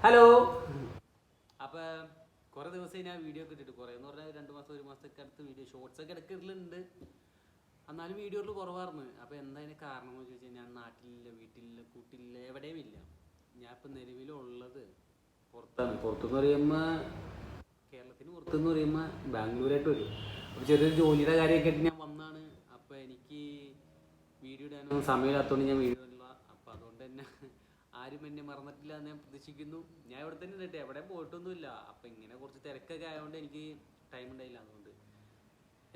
Hello. അപ്പോൾ കുറേ ദിവസമായി ഞാൻ വീഡിയോ ഒക്കെ ഇട്ടിട്ട്, കുറേ എന്ന് പറഞ്ഞാൽ 2 മാസം 1 മാസമൊക്കെ അടുത്ത് വീഡിയോ ഷോർട്സ് ഒക്കെ എടുക്കലുണ്ട്. എന്നാലും വീഡിയോയിൽ കുറവായിരുന്നു. അപ്പോൾ എന്താ അതിന് കാരണം എന്ന് ചോദിച്ചാൽ, ഞാൻ നാട്ടിലില്ല, വീട്ടിലില്ല, കൂട്ടിലില്ല, എവിടെയും ഇല്ല. ഞാൻ ഇപ്പം നിലവിലുള്ളത് പുറത്താണ്. പുറത്തെന്ന് പറയുമ്പോൾ കേരളത്തിന് പുറത്തെന്ന് പറയുമ്പോൾ ബാംഗ്ലൂരായിട്ട് വരും. അപ്പോൾ ചെറിയൊരു ജോലിയുടെ കാര്യമൊക്കെ ആയിട്ട് ഞാൻ വന്നാണ്. അപ്പോൾ എനിക്ക് വീഡിയോ ഇടാനൊന്നും സമയമില്ലാത്തതുകൊണ്ട് ഞാൻ വീഡിയോ ഇല്ല. അപ്പോൾ അതുകൊണ്ട് തന്നെ ആരും എന്നെ മറന്നിട്ടില്ല എന്ന് ഞാൻ പ്രതീക്ഷിക്കുന്നു. ഞാൻ ഇവിടെ തന്നെ ഉണ്ട്, എവിടെയും പോയിട്ടൊന്നുമില്ല. അപ്പം ഇങ്ങനെ കുറച്ച് തിരക്കൊക്കെ ആയതുകൊണ്ട് എനിക്ക് ടൈം ഉണ്ടായില്ല. അതുകൊണ്ട്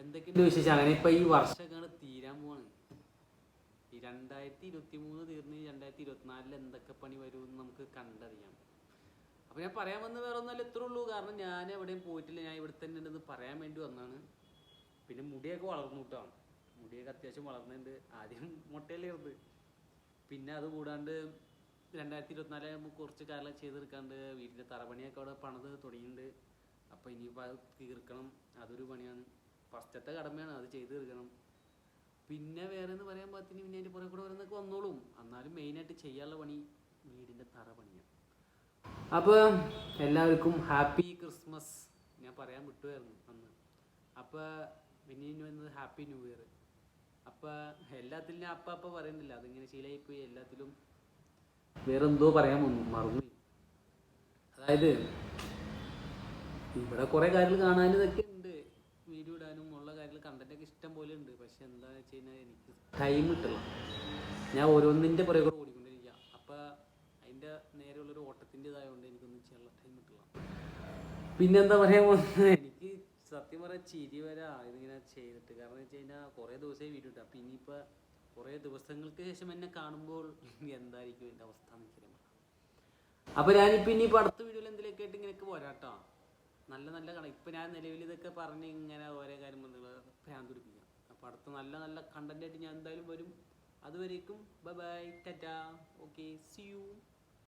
എന്തൊക്കെയുണ്ട് വിശേഷം? അങ്ങനെ ഇപ്പം ഈ വർഷമൊക്കെ തീരാൻ പോവാണ്. ഈ 2023 തീർന്ന് 2024 എന്തൊക്കെ പണി വരുമെന്ന് നമുക്ക് കണ്ടറിയാം. അപ്പോൾ ഞാൻ പറയാൻ വന്ന വേറെ ഒന്നല്ല, ഇത്രേ ഉള്ളൂ. കാരണം ഞാൻ എവിടെയും പോയിട്ടില്ല, ഞാൻ ഇവിടെ തന്നെ ഉണ്ടെന്ന് പറയാൻ വേണ്ടി വന്നാണ്. പിന്നെ മുടിയൊക്കെ വളർന്നു കേട്ടോ. മുടിയൊക്കെ അത്യാവശ്യം വളർന്നുണ്ട്. ആദ്യം മുട്ടയല്ലേ ഇരുന്നത്. പിന്നെ അത് കൂടാണ്ട് 2024 നമുക്ക് കുറച്ച് കാലം ചെയ്തെടുക്കാണ്ട് വീട്ടിലെ തറപണിയൊക്കെ അവിടെ പണിത് തുടങ്ങിയിട്ടുണ്ട്. അപ്പോൾ ഇനിയിപ്പോൾ അത് തീർക്കണം. അതൊരു പണിയാണ്, ഫസ്റ്റത്തെ കടമയാണ്, അത് ചെയ്ത് തീർക്കണം. പിന്നെ വേറെ എന്ന് പറയാൻ പാകത്തിന് പിന്നെ അതിൻ്റെ പുറകെ കൂടെ വരുന്നൊക്കെ വന്നോളും. എന്നാലും മെയിനായിട്ട് ചെയ്യാനുള്ള പണി വീടിൻ്റെ തറപണിയാണ്. അപ്പോൾ എല്ലാവർക്കും ഹാപ്പി ക്രിസ്മസ്. ഞാൻ പറയാൻ വിട്ടുമായിരുന്നു അന്ന്. അപ്പോൾ പിന്നെ ഇനി വന്നത് ഹാപ്പി ന്യൂ ഇയർ. അപ്പോൾ എല്ലാത്തിലും ഞാൻ അപ്പം പറയുന്നില്ല, അതിങ്ങനെ ശീലമായിപ്പോയി. എല്ലാത്തിലും വേറെന്തോ പറയാൻ മറന്നു. അതായത് ഇവിടെ കുറേ കാര്യങ്ങൾ കാണാനും ഇതൊക്കെ ഉണ്ട്, വീഡിയോ ഇടാനും ഉള്ള കാര്യങ്ങൾ കണ്ടൻറ്റൊക്കെ ഇഷ്ടം പോലെ ഉണ്ട്. പക്ഷെ എന്താണെന്ന് വെച്ച് കഴിഞ്ഞാൽ എനിക്ക് ടൈം കിട്ടില്ല. ഞാൻ ഓരോന്നിൻ്റെ പുറകെ കൂടെ ഓടിക്കൊണ്ടിരിക്കുക. അപ്പോൾ അതിൻ്റെ നേരെയുള്ളൊരു ഓട്ടത്തിൻ്റെതായതുകൊണ്ട് എനിക്കൊന്നും ചെയ്യാനുള്ള ടൈം കിട്ടില്ല. പിന്നെന്താ പറയാൻ പോകുന്നത്, എനിക്ക് സത്യം പറയാൻ ചിരി വരാ ഇതിങ്ങനെ ചെയ്തിട്ട്. കാരണം എന്ന് വെച്ച് കഴിഞ്ഞാൽ കുറേ ദിവസമായി വീഡിയോ ഇട്ടു. അപ്പോൾ ഇനിയിപ്പോൾ കുറേ ദിവസങ്ങൾക്ക് ശേഷം എന്നെ കാണുമ്പോൾ എന്തായിരിക്കും എൻ്റെ അവസ്ഥ എന്ന് എനിക്കറിയാം. അപ്പോൾ ഞാനിപ്പോൾ ഇനിയിപ്പോൾ അടുത്ത വീഡിയോയിൽ എന്തെങ്കിലുമൊക്കെ ആയിട്ട് ഇങ്ങനെയൊക്കെ പോരാട്ടോ. നല്ല നല്ല കണ ഇപ്പം ഞാൻ നിലവിൽ ഇതൊക്കെ പറഞ്ഞ് ഇങ്ങനെ ഓരോ കാര്യം ഭ്രാന്ത് പിടിപ്പിക്കാം. അപ്പോൾ അടുത്ത നല്ല നല്ല കണ്ടൻറ്റായിട്ട് ഞാൻ എന്തായാലും വരും. അതുവരേക്കും bye bye, tata, okay, see U.